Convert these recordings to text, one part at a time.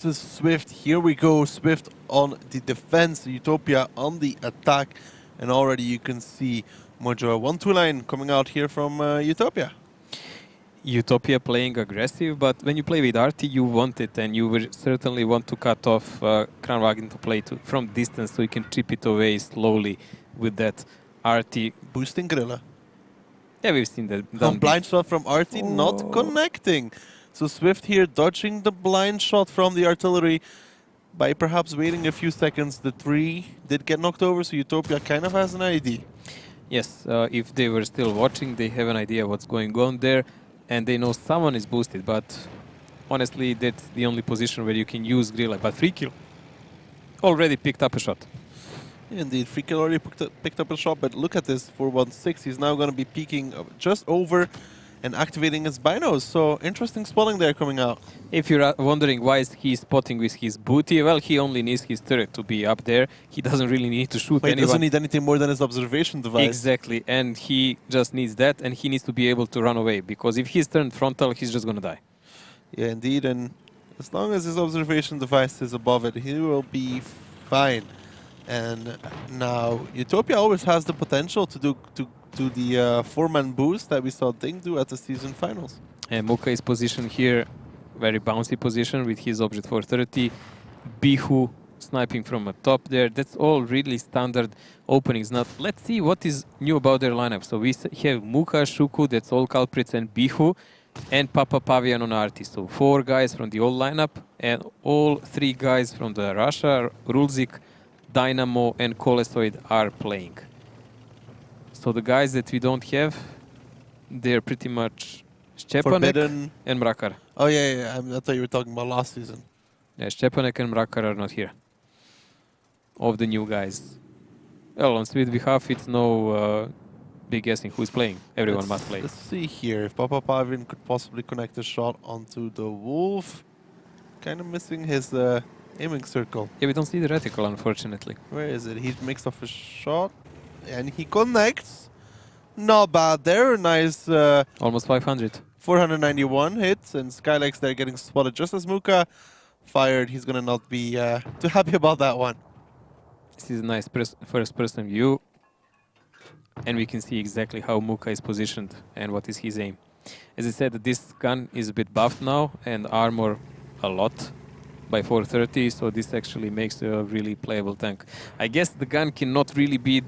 To Swift, here we go. Swift on the defense, Utopia on the attack, and already you can see Mojo 1-2 line coming out here from Utopia. Utopia playing aggressive, but when you play with RT, you want it, and you will certainly want to cut off Kranwagen to play from distance, so you can chip it away slowly with that RT. Boosting Grilla. Yeah, we've seen that. Blind shot from RT, not connecting. So Swift here dodging the blind shot from the artillery by perhaps waiting a few seconds. The 3 did get knocked over, so Utopia kind of has an ID. Yes, if they were still watching, they have an idea what's going on there, and they know someone is boosted, but honestly, that's the only position where you can use Grilla. But Free Kill already picked up a shot. Indeed, Free Kill already picked up a shot, but look at this, 416. He's now going to be peeking just over and activating his binos. So interesting spotting there coming out. If you're wondering why is he spotting with his booty, well, he only needs his turret to be up there. He doesn't really need to shoot anyone. He doesn't need anything more than his observation device. Exactly, and he just needs that, and he needs to be able to run away, because if he's turned frontal, he's just gonna die. Yeah, indeed, and as long as his observation device is above it, he will be fine. And now Utopia always has the potential to do the 4-man boost that we saw Ding do at the season finals. And Muka is positioned here, very bouncy position with his object 430. Bihu sniping from a top there. That's all really standard openings. Now let's see what is new about their lineup. So we have Muka, Shuku, that's all culprits, and Bihu, and Papa Pavian on RT. So 4 guys from the old lineup, and all 3 guys from the Russia, Rulzik, Dynamo, and Kolesoid are playing. So the guys that we don't have, they're pretty much Szczepanek and Mrakar. Oh yeah, I thought you were talking about last season. Yeah, Szczepanek and Mrakar are not here. Of the new guys. Well, on Sweet behalf, it's no big guessing who's playing. Everyone must play. Let's see here if Papa Pavin could possibly connect a shot onto the Wolf. Kind of missing his aiming circle. Yeah, we don't see the reticle, unfortunately. Where is it? He makes off a shot. And he connects. Not bad there. Nice. Almost 500. 491 hits. And Skylex there getting spotted just as Muka fired. He's going to not be too happy about that one. This is a nice first person view. And we can see exactly how Muka is positioned and what is his aim. As I said, this gun is a bit buffed now and armor a lot by 430, so this actually makes a really playable tank. I guess the gun cannot really be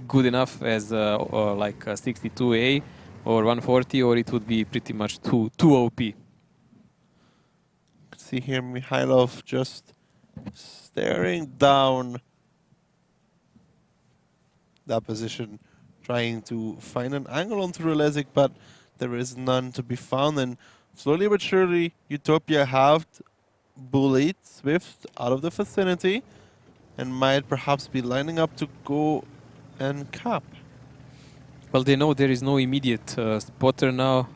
good enough as like a 62A or 140, or it would be pretty much too OP. See here Mikhailov just staring down that position, trying to find an angle onto Relezic, but there is none to be found. And slowly but surely, Utopia have bullied Swift out of the vicinity and might perhaps be lining up to go and cap. Well, they know there is no immediate spotter now.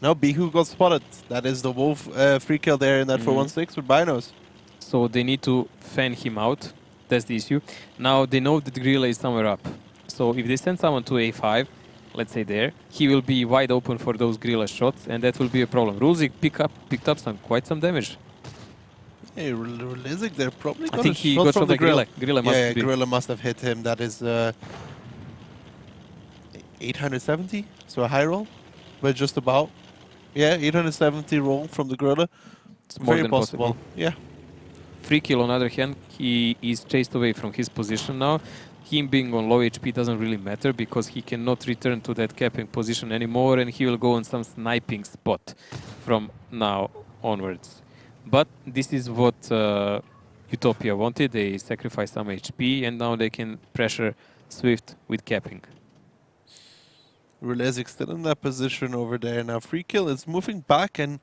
Now Bihu got spotted. That is the Wolf free kill there in that 416 with binos. So they need to fan him out. That's the issue. Now they know that Grilla is somewhere up. So if they send someone to A5, let's say there, he will be wide open for those Grilla shots, and that will be a problem. Rulzik picked up quite some damage. Hey, Relezic, they're probably I think he got from the Grilla. Grilla must have hit him. That is 870, so a high roll, but just about. Yeah, 870 roll from the Grilla. It's more very than possible. Yeah. Free kill, on the other hand, he is chased away from his position now. Him being on low HP doesn't really matter because he cannot return to that capping position anymore, and he will go on some sniping spot from now onwards. But this is what Utopia wanted. They sacrificed some HP, and now they can pressure Swift with capping. Relezic still in that position over there. Now free kill is moving back, and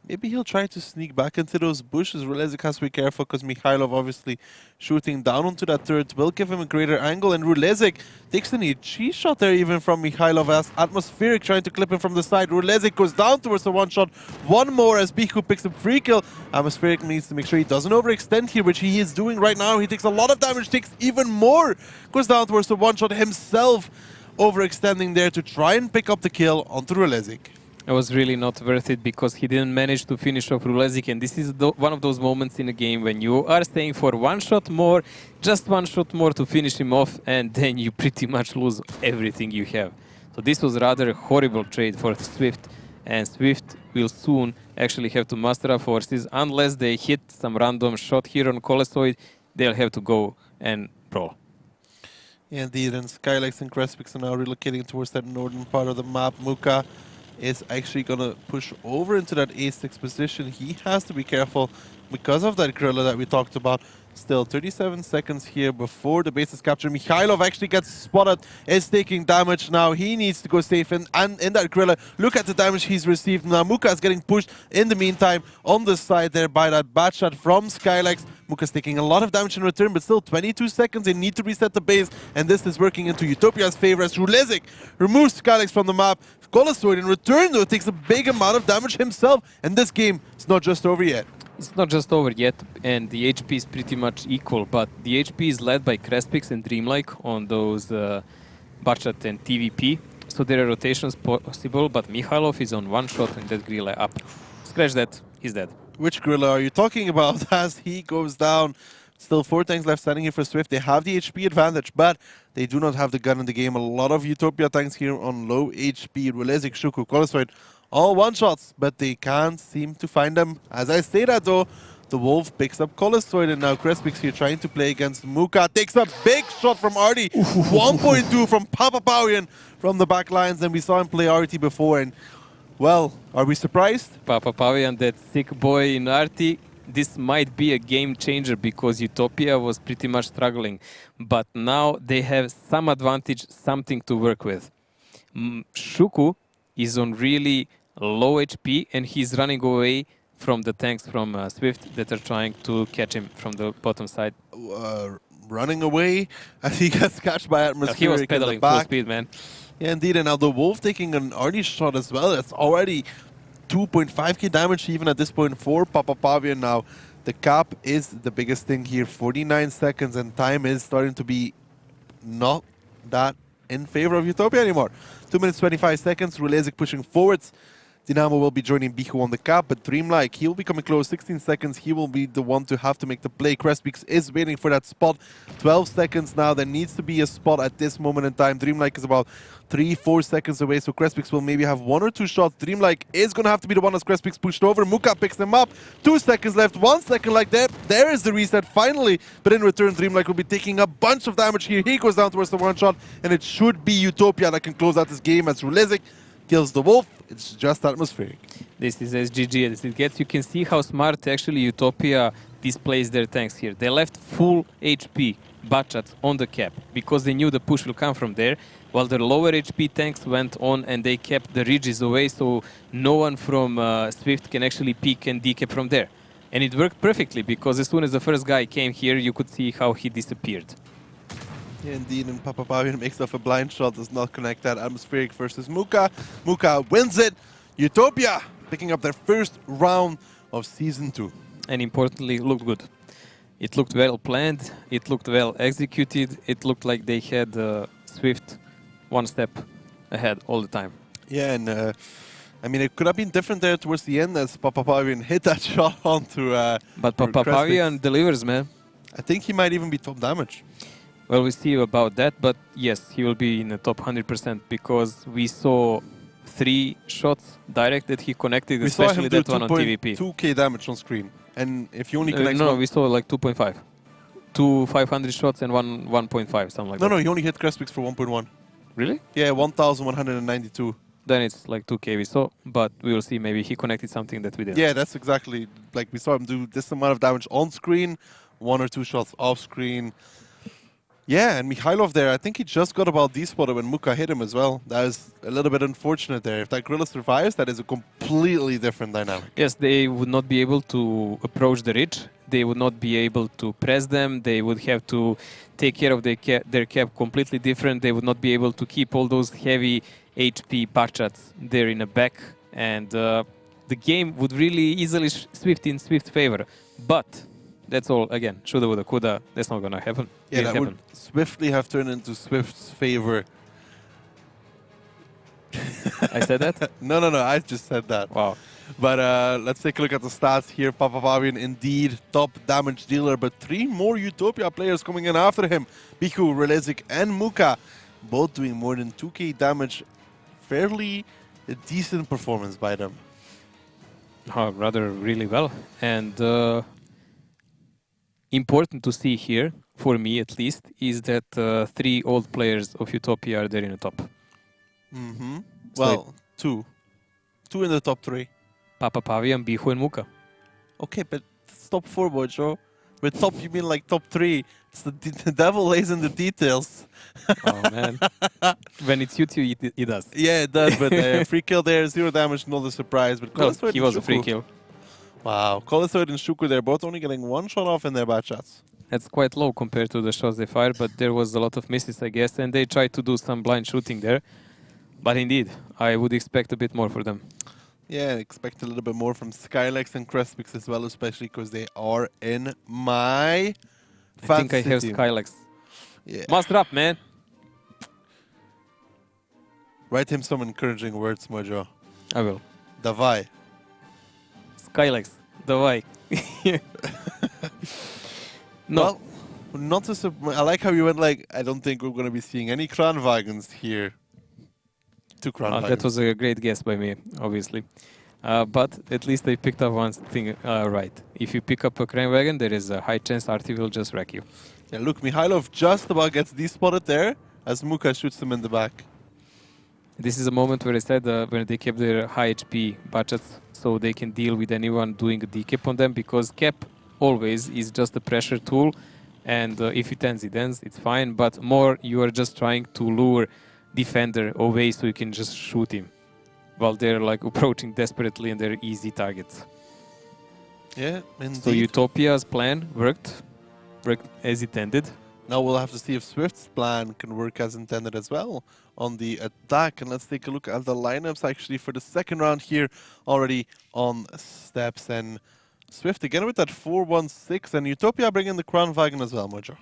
maybe he'll try to sneak back into those bushes. Relezic has to be careful because Mikhailov obviously shooting down onto that turret will give him a greater angle, and Relezic takes an cheese shot there even from Mikhailov as Atmospheric trying to clip him from the side. Relezic goes down towards the one shot. One more as Bihu picks up free kill. Atmospheric needs to make sure he doesn't overextend here, which he is doing right now. He takes a lot of damage, takes even more. Goes down towards the one shot himself, overextending there to try and pick up the kill onto Relezic. It was really not worth it because he didn't manage to finish off Rulezik, and this is one of those moments in a game when you are staying for one shot more, just one shot more to finish him off, and then you pretty much lose everything you have. So this was rather a horrible trade for Swift, and Swift will soon actually have to muster up forces. Unless they hit some random shot here on Colesoid, they'll have to go and brawl. Yeah, indeed, and Skylex and Crespix are now relocating towards that northern part of the map. Muka is actually going to push over into that A6 position. He has to be careful because of that gorilla that we talked about. Still 37 seconds here before the base is captured. Mikhailov actually gets spotted, is taking damage now. He needs to go safe in, and in that gorilla. Look at the damage he's received. Now Muka is getting pushed in the meantime on the side there by that bad shot from Skylex. Muka's taking a lot of damage in return, but still 22 seconds. They need to reset the base, and this is working into Utopia's favor as Rulezik removes Skylex from the map. Colesoid in return, though, takes a big amount of damage himself, and this game is not just over yet. It's not just over yet, and the HP is pretty much equal, but the HP is led by Crespix and Dreamlike on those Bachat and TVP, so there are rotations possible, but Mikhailov is on one shot and that gorilla up. Scratch that, he's dead. Which gorilla are you talking about as he goes down? Still 4 tanks left standing here for Swift. They have the HP advantage, but they do not have the gun in the game. A lot of Utopia tanks here on low HP. Rulezik, Shuku, Colesoid, all one-shots, but they can't seem to find them. As I say that, though, the Wolf picks up Colesoid, and now Crespix here trying to play against Muka. Takes a big shot from Artie. 1.2 from Papapawian from the back lines, and we saw him play Artie before. And, well, are we surprised? Papapawian, that sick boy in Arti, this might be a game changer because Utopia was pretty much struggling. But now they have some advantage, something to work with. Shuku is on really low HP and he's running away from the tanks from Swift that are trying to catch him from the bottom side. Running away as he gets catched by Atmospheric. He was pedaling full speed, man. Yeah, indeed. And now the Wolf taking an Arnie shot as well. That's already 2.5k damage even at this point for Papapavian now. The cap is the biggest thing here. 49 seconds and time is starting to be not that in favor of Utopia anymore. 2 minutes 25 seconds. Rulezik pushing forwards. Dynamo will be joining Bihu on the cap, but Dreamlike, he'll be coming close. 16 seconds, he will be the one to have to make the play. Crespix is waiting for that spot. 12 seconds now, there needs to be a spot at this moment in time. Dreamlike is about 3-4 seconds away, so Crespix will maybe have 1 or 2 shots. Dreamlike is going to have to be the one as Crespix pushed over. Muka picks them up. 2 seconds left, 1 second like that. There is the reset finally, but in return, Dreamlike will be taking a bunch of damage here. He goes down towards the one shot, and it should be Utopia that can close out this game as Rulezik kills the Wolf. It's just Atmospheric. This is SGG as it gets. You can see how smart actually Utopia displays their tanks here. They left full HP Bachats on the cap because they knew the push will come from there, while the lower HP tanks went on and they kept the ridges away so no one from Swift can actually peek and decap from there. And it worked perfectly because as soon as the first guy came here, you could see how he disappeared. Yeah, indeed, and Papapavian makes off a blind shot, does not connect that. Atmospheric versus Muka. Muka wins it. Utopia picking up their first round of Season 2. And importantly, it looked good. It looked well planned, it looked well executed, it looked like they had Swift one step ahead all the time. Yeah, and I mean, it could have been different there towards the end as Papapavian hit that shot onto But Papapavian delivers, man. I think he might even be top damage. Well, we see about that, but yes, he will be in the top 100% because we saw 3 shots direct that he connected, especially that one on TVP. 2k damage on screen, and if you only connect no, we saw like 2.5. 2 500 shots and 1.5, something like that. No, he only hit Crespix for 1.1. Really? Yeah, 1,192. Then it's like 2k we saw, but we will see. Maybe he connected something that we didn't. Yeah, that's exactly like we saw him do this amount of damage on screen, 1 or 2 shots off screen. Yeah, and Mikhailov there, I think he just got about D-spotted when Muka hit him as well. That is a little bit unfortunate there. If that gorilla survives, that is a completely different dynamic. Yes, they would not be able to approach the ridge. They would not be able to press them. They would have to take care of their cap completely different. They would not be able to keep all those heavy HP Bachats there in the back. And the game would really easily shift in Swift's favor. But that's all, again, shoulda, woulda, coulda. That's not going to happen. Yeah, that would swiftly have turned into Swift's favor. I said that? No, I just said that. Wow. But let's take a look at the stats here. Papapavian indeed top damage dealer, but 3 more Utopia players coming in after him. Biku, Relizic, and Muka, both doing more than 2k damage. Fairly a decent performance by them. Oh, rather really well. And important to see here, for me at least, is that 3 old players of Utopia are there in the top. Mm-hmm. So Well, 2. 2 in the top 3. Papapavian, Bihu, and Muka. Okay, but it's top 4, Bojo. With top, you mean like top 3. It's the devil lays in the details. Oh, man. When it's UTOPIA, it does. Yeah, it does, but free kill there, 0 damage, not a surprise. But Well, Colistoid he and was a Shuku. free kill. Wow, Colistoid and Shuku, they're both only getting 1 shot off in their bad shots. That's quite low compared to the shots they fired, but there was a lot of misses, I guess, and they tried to do some blind shooting there. But indeed, I would expect a bit more for them. Yeah, expect a little bit more from Skylex and Crespix as well, especially because they are in my I think I have fantasy team. Skylex. Yeah. Master up, man! Write him some encouraging words, Mojo. I will. Davai. Skylex, давай. No, Well, not to I like how you went like, I don't think we're going to be seeing any Kranwagens here. 2 Kranwagens. that was a great guess by me, obviously. But at least I picked up one thing right. If you pick up a crane wagon, there is a high chance Artie will just wreck you. Yeah, look, Mihailov just about gets despotted there as Muka shoots him in the back. This is a moment where I said when they kept their high HP budgets so they can deal with anyone doing a decap on them, because cap always is just a pressure tool, and if it ends, it ends, it's fine, but more you are just trying to lure defender away so you can just shoot him while they're like approaching desperately and they're easy targets. Yeah, indeed. So Utopia's plan worked as intended. Now we'll have to see if Swift's plan can work as intended as well on the attack. And let's take a look at the lineups actually for the second round here already on steps. And Swift again with that 4-1-6, and Utopia bringing the Kranwagen as well, Mojo.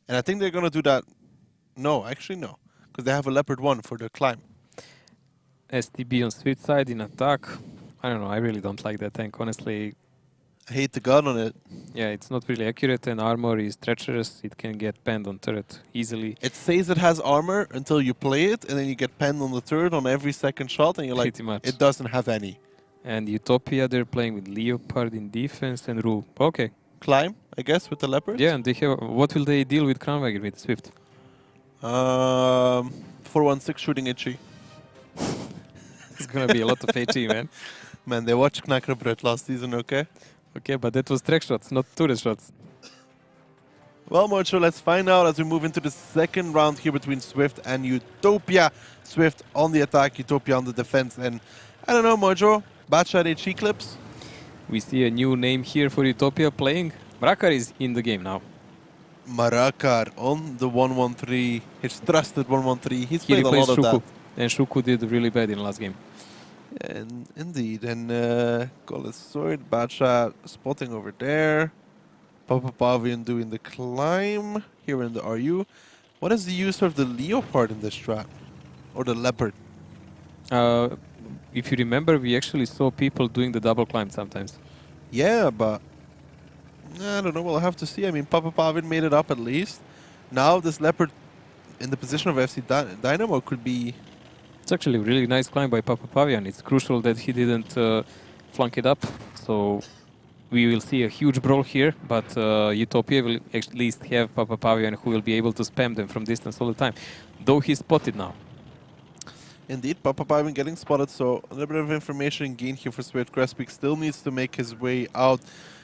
And I think they're going to do that. No, actually no, because they have a Leopard 1 for the climb. STB on Swift side in attack. I don't know, I really don't like that tank, honestly. I hate the gun on it. Yeah, it's not really accurate, and armor is treacherous. It can get penned on turret easily. It says it has armor until you play it, and then you get penned on the third on every second shot, and you're like, Pretty much. it doesn't have any. And Utopia, they're playing with Leopard in defense and Ru. Okay. Climb, I guess, with the Leopard? Yeah, and they have. What will they deal with Kranwagen with Swift? 4-1-6 shooting itchy. It's gonna be a lot of HE, man. Man, they watched Knackerbrett last season, okay? Okay, but that was track shots, not turret shots. Well, Mocho, let's find out as we move into the second round here between Swift and Utopia. Swift on the attack, Utopia on the defense, and I don't know, Mojo, Batshot HE clips? We see a new name here for Utopia playing. Mrakar is in the game now. Marakar on the 1-1-3, his trusted 1-1-3. He's He played a lot replaced of Shuku. that. And Shuku did really bad in the last game. And indeed, and Colistoid, Batshot spotting over there. Papapavian doing the climb here in the RU. What is the use of the Leopard in this strat? Or the Leopard? If you remember, we actually saw people doing the double climb sometimes. Yeah, but I don't know. We'll have to see. I mean, Papapavian made it up at least. Now this Leopard in the position of FC Dynamo could be... It's actually a really nice climb by Papapavian. It's crucial that he didn't flunk it up. So we will see a huge brawl here, but Utopia will at least have Papapavian who will be able to spam them from distance all the time. Though he's spotted now. Indeed, Papapavian getting spotted, so a little bit of information gained here for Swift. Crespik still needs to make his way out.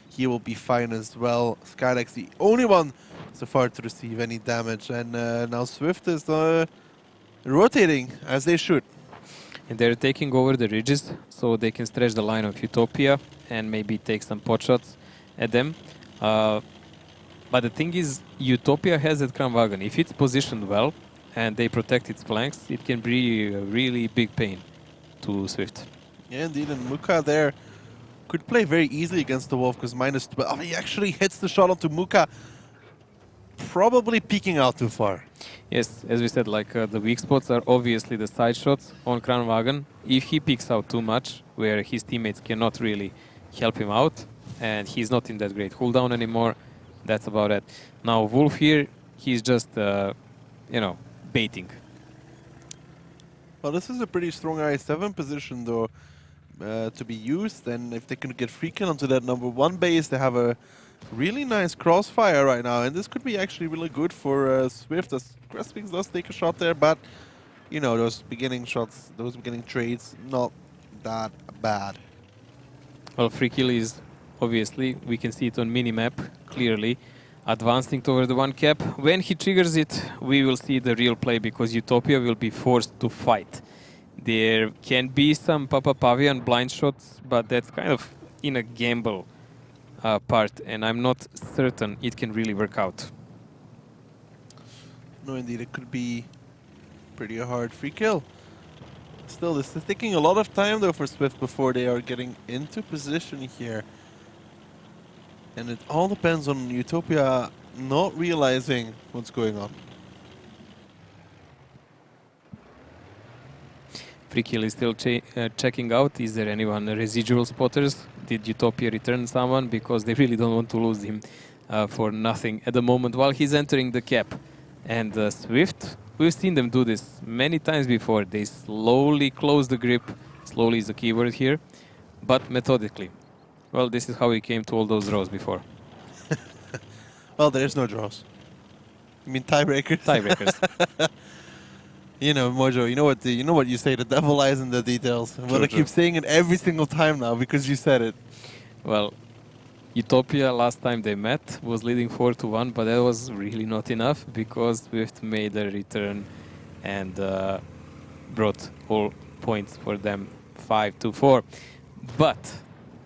He will be fine as well. Skylex the only one so far to receive any damage, and now Swift is rotating as they should. And they're taking over the ridges so they can stretch the line of Utopia and maybe take some pot shots at them. But the thing is, Utopia has that Kranwagen. If it's positioned well and they protect its flanks, it can be a really big pain to Swift. Yeah, indeed, and Muka there could play very easily against the Wolf because -12. He actually hits the shot onto Muka. probably peeking out too far. Yes, as we said, like the weak spots are obviously the side shots on Kranwagen. If he peeks out too much, where his teammates cannot really help him out, and he's not in that great cooldown anymore, that's about it. Now Wolf here, he's just, you know, baiting. Well, this is a pretty strong I7 position, though, to be used. And if they can get free kill onto that number 1 base, they have a really nice crossfire right now. And this could be actually really good for Swift, as Crespix does take a shot there. But, you know, those beginning shots, those beginning trades, not that bad. Well, free kill is, obviously, we can see it on minimap, clearly, advancing toward the 1 cap. When he triggers it, we will see the real play, because Utopia will be forced to fight. There can be some Papa Pavian blind shots, but that's kind of in a gamble part, and I'm not certain it can really work out. No, indeed, it could be pretty hard free kill. Still, this is taking a lot of time, though, for Swift before they are getting into position here. And it all depends on Utopia not realizing what's going on. Free kill is still checking out. Is there anyone residual spotters? Did Utopia return someone? Because they really don't want to lose him for nothing at the moment while he's entering the cap. And Swift, we've seen them do this many times before. They slowly close the grip. Slowly is the keyword here, but methodically. Well, this is how we came to all those draws before. Well, there's no draws. You mean tiebreakers? Tiebreakers. You know, Mojo, you know what you say, the devil lies in the details. But I True. keep saying it every single time now because you said it. Well, Utopia last time they met was leading 4-1, but that was really not enough because Swift made a return and brought all points for them 5-4. But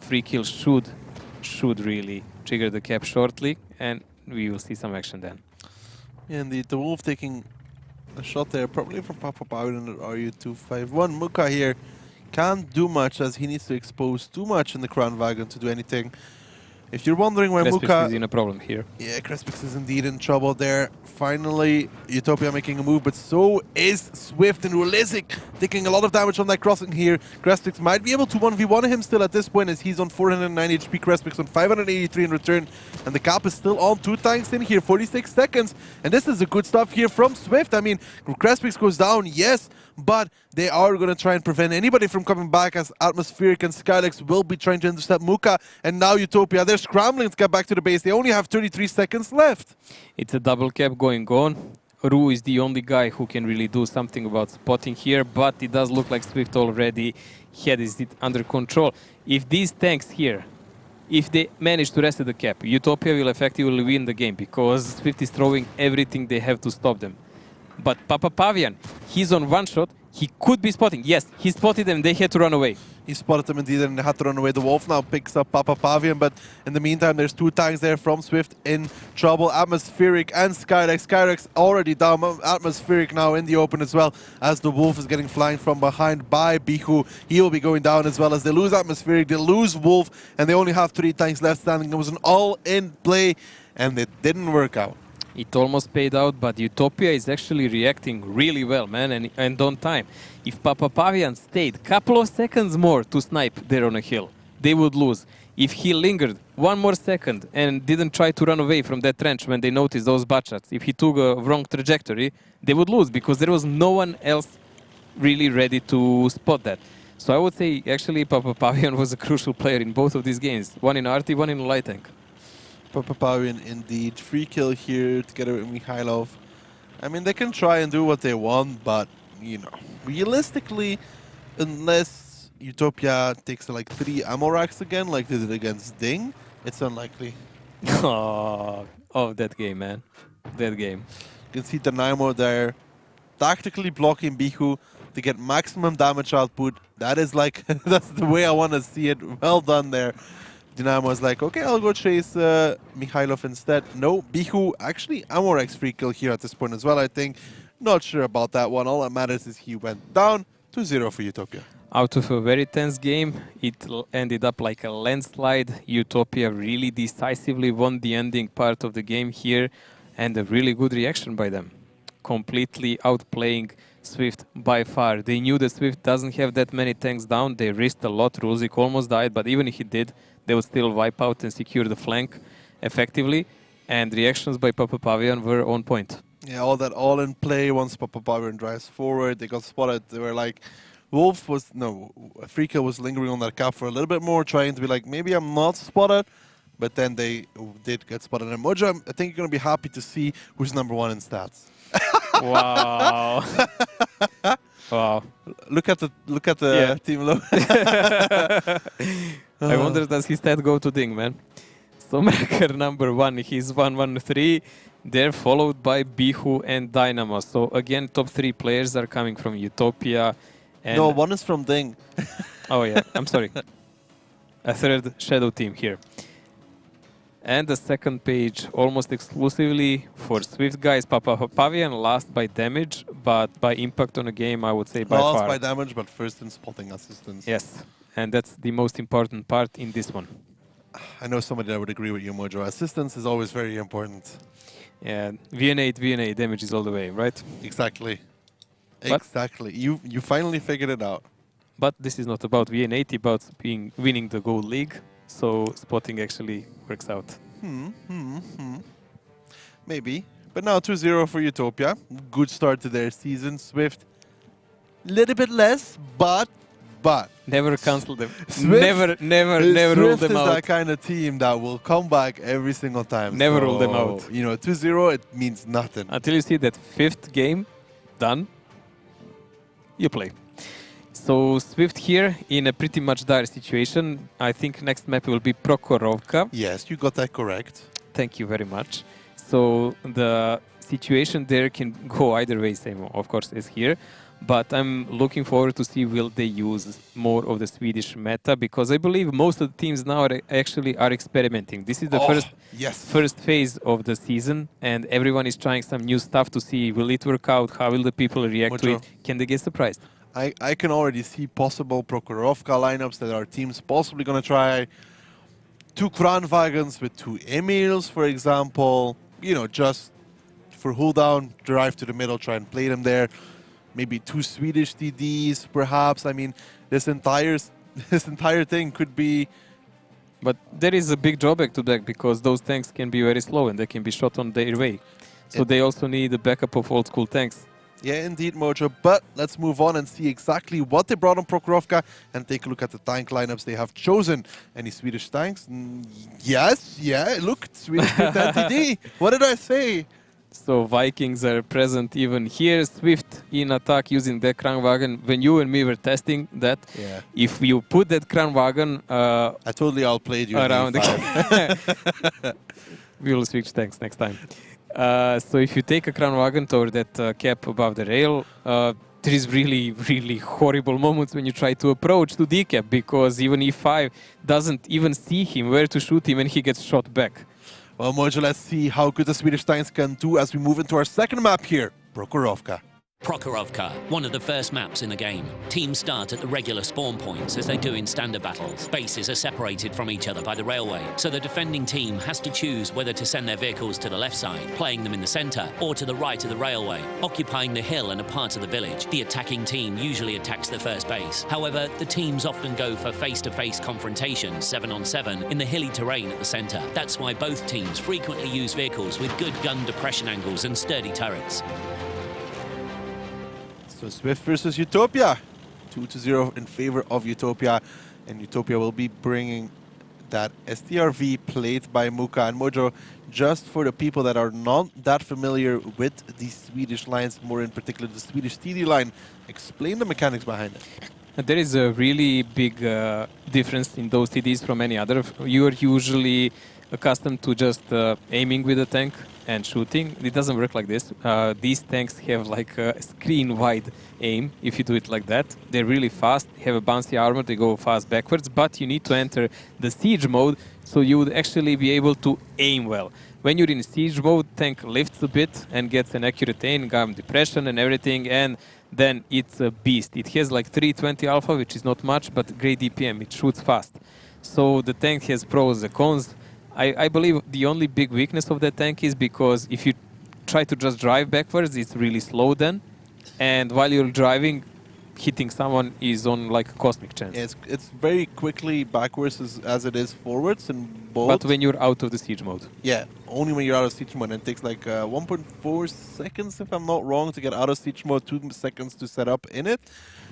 free kill should really trigger the cap shortly, and we will see some action then. Yeah, indeed, the Wolf taking a shot there, probably from Papa Pavian at RU251. Muka here can't do much as he needs to expose too much in the Crown Wagon to do anything. If you're wondering why Crespix Muka... is in a problem here. Yeah, Crespix is indeed in trouble there. Finally, Utopia making a move, but so is Swift, and Rulizic taking a lot of damage on that crossing here. Crespix might be able to 1v1 him still at this point, as he's on 409 HP, Crespix on 583 in return, and the cap is still on 2 tanks in here, 46 seconds, and this is a good stuff here from Swift. I mean, Crespix goes down, yes, but they are going to try and prevent anybody from coming back, as Atmospheric and Skylex will be trying to intercept Muka, and now Utopia, they're scrambling to get back to the base. They only have 33 seconds left. It's a double cap going on. Ru is the only guy who can really do something about spotting here, but it does look like Swift already had it under control. If these tanks here, if they manage to reset the cap, Utopia will effectively win the game because Swift is throwing everything they have to stop them. But Papa Pavian, he's on 1 shot. He could be spotting. Yes, he spotted them. They had to run away. He spotted them indeed and they had to run away. The Wolf now picks up Papa Pavian, but in the meantime, there's 2 tanks there from Swift in trouble. Atmospheric and Skylex. Skylex already down. Atmospheric now in the open as well, as the Wolf is getting flanked from behind by Bihu. He will be going down as well, as they lose Atmospheric, they lose Wolf, and they only have 3 tanks left standing. It was an all-in play, and it didn't work out. It almost paid out, but Utopia is actually reacting really well, man, and on time. If Papa Pavian stayed a couple of seconds more to snipe there on a hill, they would lose. If he lingered 1 more second and didn't try to run away from that trench when they noticed those butt shots, if he took a wrong trajectory, they would lose because there was no one else really ready to spot that. So I would say actually Papa Pavian was a crucial player in both of these games. One in RT, one in light tank. Papa Pavian indeed. Free kill here together with Mikhailov. I mean, they can try and do what they want, but, you know, realistically, unless Utopia takes like 3 ammo racks again, like they did against Ding, it's unlikely. Oh, that game, man. That game. You can see Dynamo there tactically blocking Bihu to get maximum damage output. That is like, that's the way I want to see it. Well done there. Dynamo is like, okay, I'll go chase Mikhailov instead. No, Bihu actually Amorex free kill here at this point as well, I think. Not sure about that one. All that matters is he went down 2-0 for Utopia. Out of a very tense game, it ended up like a landslide. Utopia really decisively won the ending part of the game here. And a really good reaction by them. Completely outplaying Swift by far. They knew that Swift doesn't have that many tanks down. They risked a lot. Rulzik almost died, but even if he did, they would still wipe out and secure the flank effectively. And reactions by Papa Pavian were on point. Yeah, all that all in play once Papa Pavian drives forward. They got spotted. They were like, Freakill was lingering on that cap for a little bit more, trying to be like, maybe I'm not spotted. But then they did get spotted. And Mojo, I think you're going to be happy to see who's #1 in stats. Wow. Wow. Look at the Yeah. team low. I wonder does his stat go to Ding, man? Stormwrecker #1, he's 1-1-3. They're followed by Bihu and Dynamo. So again, top 3 players are coming from Utopia. And No, one is from Ding. oh yeah, I'm sorry. A third Shadow team here. And the second page, almost exclusively for Swift guys. Papa Pavian last by damage, but by impact on a game, I would say by Lost far. by damage, but first in spotting assistance. Yes, and that's the most important part in this one. I know somebody that would agree with you, Mojo. Assistance is always very important. Yeah, VN8 damage is all the way, right? Exactly. But Exactly. You finally figured it out. But this is not about VN8, about winning the Gold League. So spotting actually works out. Maybe. But now 2-0 for Utopia. Good start to their season. Swift, little bit less, but. Never cancel them. Swift- never Swift rule them is out. that kind of team that will come back every single time. Never rule them out. You know, 2-0, it means nothing. Until you see that 5th game done, you play. So Swift here in a pretty much dire situation. I think next map will be Prokhorovka. Yes, you got that correct. Thank you very much. So the situation there can go either way, same of course as here. But I'm looking forward to see will they use more of the Swedish meta, because I believe most of the teams now actually are experimenting. This is the first phase of the season, and everyone is trying some new stuff to see will it work out, how will the people react to it, can they get surprised? I can already see possible Prokhorovka lineups that our team's possibly going to try. 2 Kranwagens with 2 Emils, for example. You know, just for hold down, drive to the middle, try and play them there. Maybe 2 Swedish TDs, perhaps. I mean, this entire thing could be. But there is a big drawback to that, because those tanks can be very slow and they can be shot on their way. So they also need a backup of old school tanks. Yeah, indeed, Mojo. But let's move on and see exactly what they brought on Prokhorovka and take a look at the tank lineups they have chosen. Any Swedish tanks? Yes, yeah, look, Swedish TD. What did I say? So Vikings are present even here. Swift in attack using the Kranwagen. When you and me were testing that, if you put that Kranwagen I totally outplayed you around we will switch tanks next time. So if you take a Kranwagen toward that cap above the rail, there is really, really horrible moments when you try to approach to decap, because even E5 doesn't even see him where to shoot him and he gets shot back. Well, Mojo, let's see how good the Swedish tanks can do as we move into our second map here, Prokhorovka. Prokhorovka, one of the first maps in the game. Teams start at the regular spawn points as they do in standard battles. Bases are separated from each other by the railway, so the defending team has to choose whether to send their vehicles to the left side, playing them in the centre, or to the right of the railway, occupying the hill and a part of the village. The attacking team usually attacks the first base. However, the teams often go for face-to-face confrontations, 7-on-7, in the hilly terrain at the centre. That's why both teams frequently use vehicles with good gun depression angles and sturdy turrets. So Swift versus Utopia. 2-0 in favor of Utopia. And Utopia will be bringing that STRV played by Muka and Mojo. Just for the people that are not that familiar with the Swedish lines, more in particular the Swedish TD line, explain the mechanics behind it. There is a really big difference in those TDs from any other. You are usually accustomed to just aiming with a tank and shooting. It doesn't work like this. These tanks have like a screen-wide aim, if you do it like that. They're really fast, have a bouncy armor, they go fast backwards, but you need to enter the siege mode, so you would actually be able to aim well. When you're in siege mode, tank lifts a bit and gets an accurate aim, gun depression and everything, and then it's a beast. It has like 320 alpha, which is not much, but great DPM, it shoots fast. So the tank has pros and cons. I believe the only big weakness of that tank is because if you try to just drive backwards, it's really slow then. And while you're driving, hitting someone is on like a cosmic chance. Yeah, it's very quickly backwards as it is forwards in both. But when you're out of the siege mode. Yeah, only when you're out of siege mode. And it takes like 1.4 seconds, if I'm not wrong, to get out of siege mode, 2 seconds to set up in it.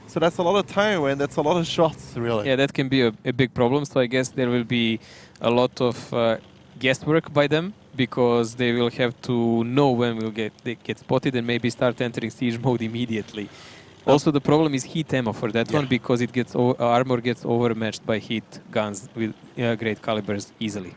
So that's a lot of time, and that's a lot of shots, really. Yeah, that can be a big problem. So I guess there will be a lot of guesswork by them, because they will have to know when they get spotted and maybe start entering siege mode immediately. Also, the problem is heat ammo for that one, because it gets armor gets overmatched by heat guns with great calibers easily.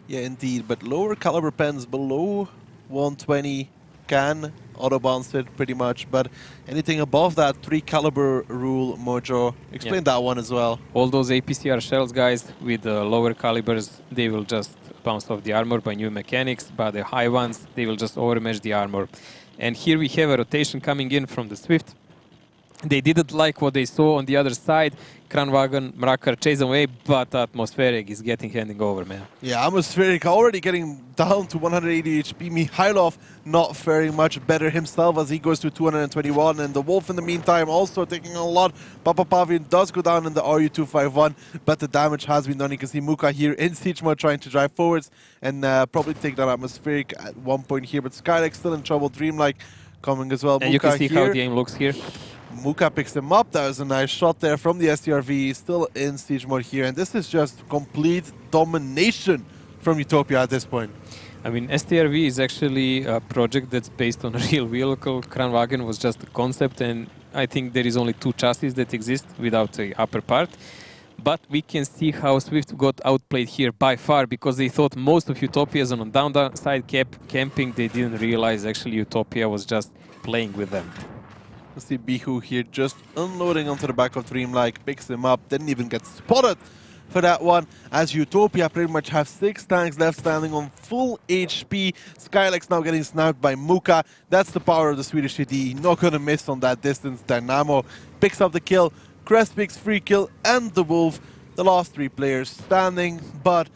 Yeah, indeed. But lower caliber pens below 120 can auto-bounce it pretty much. But anything above that 3 caliber rule, Mojo, explain that one as well. All those APCR shells, guys, with the lower calibers, they will just bounce off the armor by new mechanics. But the high ones, they will just overmatch the armor. And here we have a rotation coming in from the Swift. They didn't like what they saw on the other side. Kranwagen, Mrakar chase away, but Atmospheric is handing over, man. Yeah, Atmospheric already getting down to 180 HP. Mikhailov not faring much better himself as he goes to 221. And the Wolf in the meantime also taking a lot. Papa Pavian does go down in the RU-251, but the damage has been done. You can see Muka here in siege mode trying to drive forwards and probably take down Atmospheric at one point here. But Skylex still in trouble. Dreamlike coming as well. And Muka, you can see how the aim looks here. Muka picks him up. That was a nice shot there from the STRV. Still in siege mode here. And this is just complete domination from Utopia at this point. I mean, STRV is actually a project that's based on a real vehicle. Kranwagen was just a concept, and I think there is only 2 chassis that exist without the upper part. But we can see how Swift got outplayed here by far, because they thought most of Utopia's on downside camping. They didn't realize actually Utopia was just playing with them. Let's see Bihu here just unloading onto the back of Dreamlike, picks him up, didn't even get spotted for that one, as Utopia pretty much have 6 tanks left standing on full HP. Skylex now getting sniped by Muka. That's the power of the Swedish TD. Not gonna miss on that distance. Dynamo picks up the kill, Crest picks free kill, and the Wolf, the last 3 players standing. But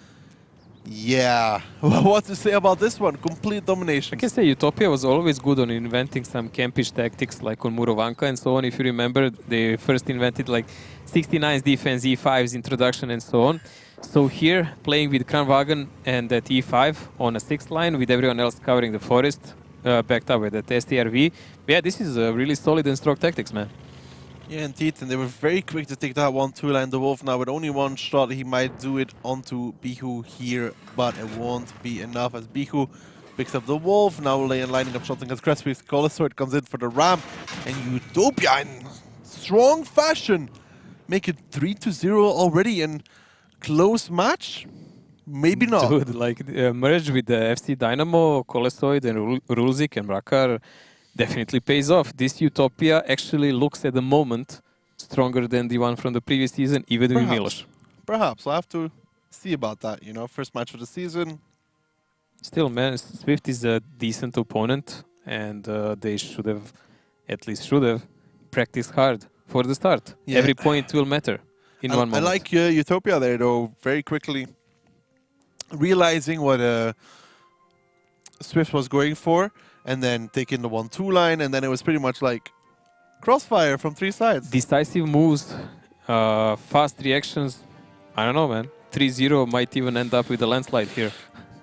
yeah, what to say about this one? Complete domination. I can say Utopia was always good on inventing some campish tactics like on Murovanka and so on. If you remember, they first invented like 69's defense, E5's introduction and so on. So here, playing with Kranwagen and that E5 on a 6th line with everyone else covering the forest, backed up with that STRV. Yeah, this is really solid and strong tactics, man. Yeah, indeed, and they were very quick to take that 1-2 line. The Wolf now with only 1 shot, he might do it onto Bihu here, but it won't be enough as Bihu picks up the Wolf, now lining up shots against Crestpeace. Colosaur comes in for the ramp, and Utopia in strong fashion make it 3-0 already in close match? Maybe not. Dude, like merge with the FC Dynamo, Colesoid and Rulzik and Mrakar definitely pays off. This Utopia actually looks at the moment stronger than the one from the previous season, even with Milos. Perhaps. I'll have to see about that, you know. First match of the season. Still, man, Swift is a decent opponent, and they should have, at least should have, practiced hard for the start. Yeah. Every point will matter in one moment. I like Utopia there, though, very quickly realizing what Swift was going for, and then taking the 1-2 line, and then it was pretty much like crossfire from 3 sides. Decisive moves, fast reactions. I don't know, man. 3-0 might even end up with a landslide here.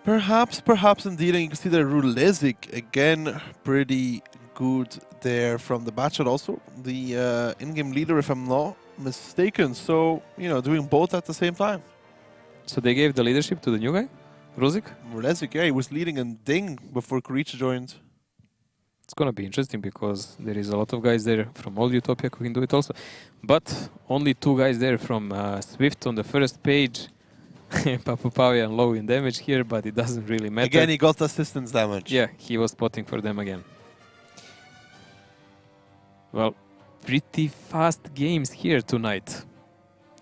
Perhaps indeed. And you can see that Rulezik, again, pretty good there from the batchet. Also, the in-game leader, if I'm not mistaken. So, you know, doing both at the same time. So they gave the leadership to the new guy, Rulezik? Rulezik, yeah, he was leading in Ding before Kuric joined. It's going to be interesting because there is a lot of guys there from all Utopia who can do it also. But only 2 guys there from Swift on the first page. Papupawi and low in damage here, but it doesn't really matter. Again, he got assistance damage. Yeah, he was spotting for them again. Well, pretty fast games here tonight.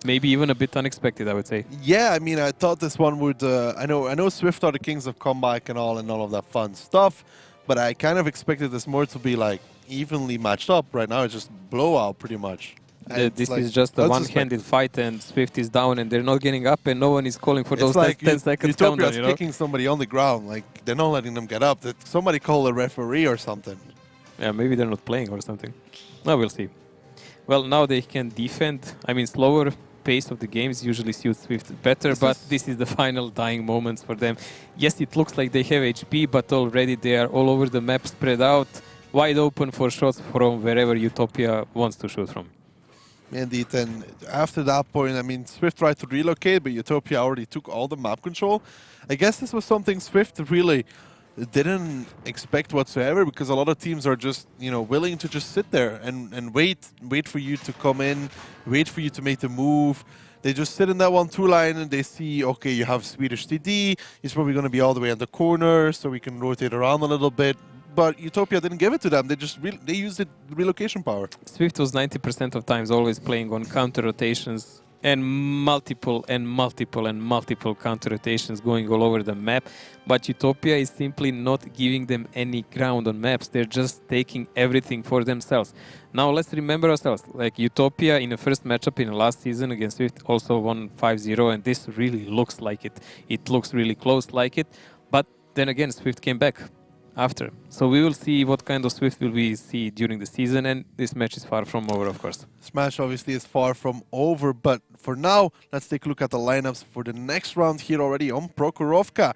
Maybe even a bit unexpected, I would say. Yeah, I mean, I thought this one would... I know Swift are the kings of comeback and all of that fun stuff, but I kind of expected this more to be like evenly matched up. Right now, it's just blowout pretty much. And This like is just a unsuspected. one-handed fight, and Swift is down, and they're not getting up, and no one is calling for It's those like 10 seconds Utopia countdown, is you know? kicking somebody on the ground. Like they're not letting them get up. That somebody call a referee or something. Yeah, maybe they're not playing or something. No, we'll see. Well, now they can defend. I mean, slower pace of the games usually suits Swift better, but this is the final dying moments for them. Yes, it looks like they have HP, but already they are all over the map, spread out, wide open for shots from wherever Utopia wants to shoot from. Indeed, and after that point, I mean, Swift tried to relocate, but Utopia already took all the map control. I guess this was something Swift really didn't expect whatsoever, because a lot of teams are just, you know, willing to just sit there and wait for you to come in, wait for you to make the move. They just sit in that 1-2 line and they see, okay, you have Swedish TD, he's probably going to be all the way in the corner, so we can rotate around a little bit. But Utopia didn't give it to them. They just they used it relocation power. Swift was 90% of times always playing on counter rotations and multiple counter rotations going all over the map. But Utopia is simply not giving them any ground on maps. They're just taking everything for themselves. Now let's remember ourselves. Like Utopia in the first matchup in the last season against Swift also won 5-0, and this really looks like it. It looks really close like it. But then again, Swift came back after. So we will see what kind of Swift will we see during the season, and this match is far from over, of course. Smash obviously is far from over, but for now, let's take a look at the lineups for the next round here already on Prokhorovka.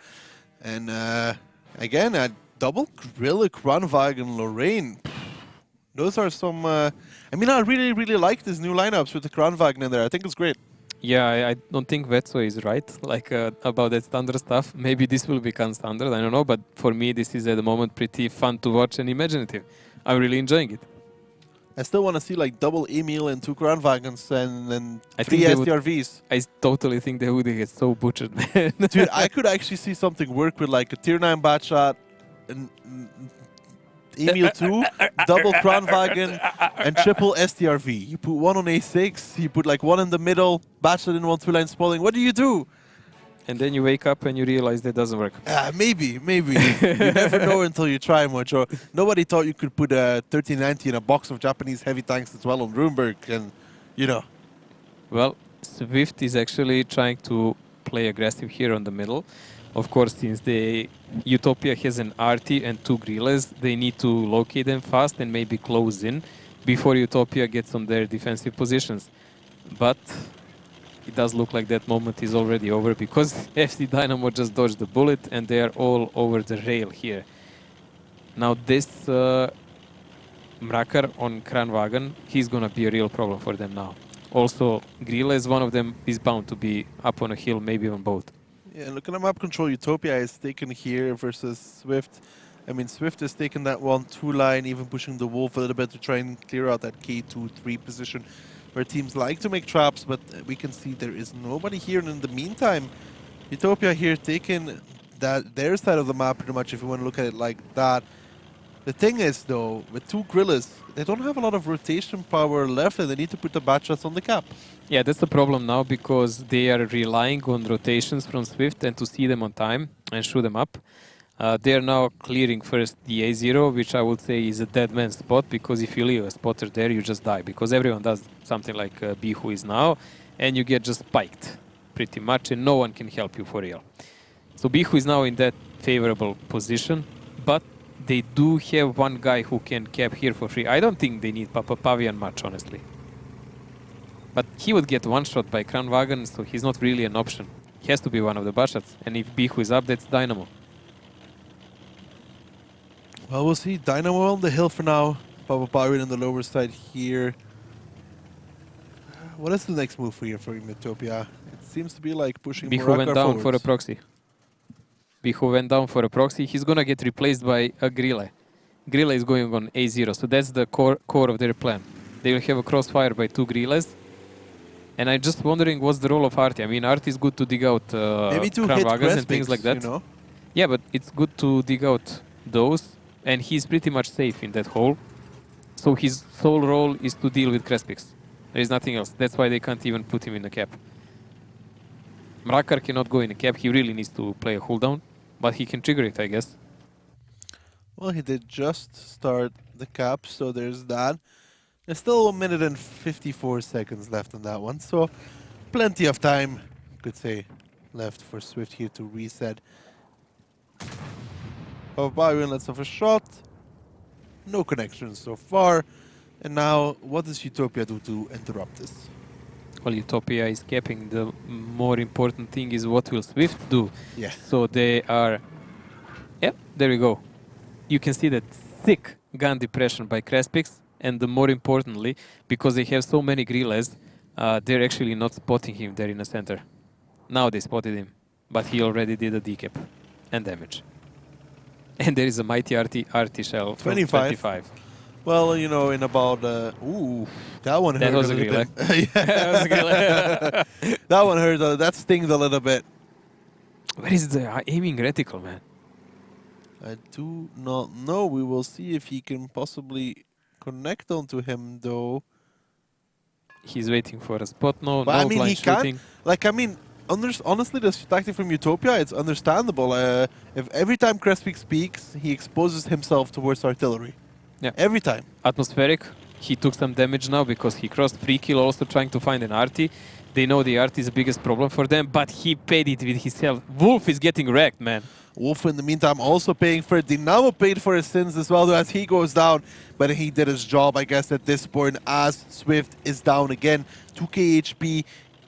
And again, a double Grille, Kranwagen, Lorraine. Those are some... I mean, I really like these new lineups with the Kranwagen in there. I think it's great. Yeah, I don't think Vetso is right, like about that standard stuff. Maybe this will become standard, I don't know, but for me this is at the moment pretty fun to watch and imaginative. I'm really enjoying it. I still want to see like double Emil and 2 Kranwagens and I 3 think they would- STRVs. I totally think they would get so butchered, man. Dude, I could actually see something work with like a tier 9 Batshot and Emil 2, double Kranwagen, and triple STRV. You put one on A6, you put like one in the middle, Batshot in 1-2 line spawning. What do you do? And then you wake up and you realize that doesn't work. Maybe. You never know until you try much. Or nobody thought you could put a 1390 in a box of Japanese heavy tanks as well on Runeberg, and you know. Well, Swift is actually trying to play aggressive here on the middle. Of course, since Utopia has an RT and 2 Grilles, they need to locate them fast and maybe close in before Utopia gets on their defensive positions. But it does look like that moment is already over, because FC Dynamo just dodged the bullet and they are all over the rail here. Now this Mrakar on Kranwagen, he's gonna be a real problem for them now. Also, Grilles, one of them is bound to be up on a hill, maybe on both. Yeah, look at the map control Utopia is taken here versus Swift. I mean, Swift is taking that 1-2 line, even pushing the Wolf a little bit to try and clear out that K2-3 position where teams like to make traps, but we can see there is nobody here. And in the meantime, Utopia here taking their side of the map pretty much, if you want to look at it like that. The thing is, though, with 2 Grilles, they don't have a lot of rotation power left, and they need to put the Batshats on the cap. Yeah, that's the problem now, because they are relying on rotations from Swift and to see them on time and shoot them up. They are now clearing first the A0, which I would say is a dead man spot, because if you leave a spotter there, you just die, because everyone does something like Bihu is now, and you get just spiked pretty much, and no one can help you for real. So Bihu is now in that favorable position, but they do have one guy who can cap here for free. I don't think they need Papa Pavian much, honestly. But he would get one shot by Kranwagen, so he's not really an option. He has to be one of the Batshats, and if Bihu is up, that's Dynamo. Well, we'll see. Dynamo on the hill for now. Papa Pavian on the lower side here. What is the next move for Utopia? It seems to be like pushing Bihu Murakar went down forwards. for a proxy. Bihu went down for a proxy. He's gonna get replaced by a Grille. Grille is going on A0, so that's the core of their plan. They will have a crossfire by 2 Grilles. And I'm just wondering what's the role of Arti. I mean, Arti is good to dig out Maybe to hit Kranwagens and things like that. You know? Yeah, but it's good to dig out those, and he's pretty much safe in that hole. So his sole role is to deal with Crespix. There is nothing else. That's why they can't even put him in the cap. Mrakar cannot go in the cap. He really needs to play a cooldown, but he can trigger it, I guess. Well, he did just start the cap, so there's that. There's still 1 minute and 54 seconds left on that one, so plenty of time, could say, left for Swift here to reset. Barbarian lets off a shot. No connection so far. And now, what does Utopia do to interrupt this? Well, Utopia is capping. The more important thing is what will Swift do. Yeah. So they are... Yep, there we go. You can see that thick gun depression by Crespix. And the more importantly, because they have so many grilles, they're actually not spotting him there in the center. Now they spotted him, but he already did a decap and damage. And there is a mighty RT shell from 25. Well, you know, in about... ooh, that one hurt That was a a little grille. bit. That was a grille. That one hurt. That stinged a little bit. Where is the aiming reticle, man? I do not know. We will see if he can possibly connect onto him, though. He's waiting for a spot. No, But no I mean, blind he shooting. can't. Like, I mean, honestly, this tactic from Utopia, it's understandable. If every time Crespix speaks, he exposes himself towards artillery. Yeah. Every time. Atmospheric. He took some damage now because he crossed free kill, also trying to find an RT. They know the RT is the biggest problem for them, but he paid it with himself. Wolf is getting wrecked, man. Wolf, in the meantime, also paying for it. Dynamo paid for his sins as well, though, as he goes down. But he did his job, I guess, at this point, as Swift is down again. 2k HP,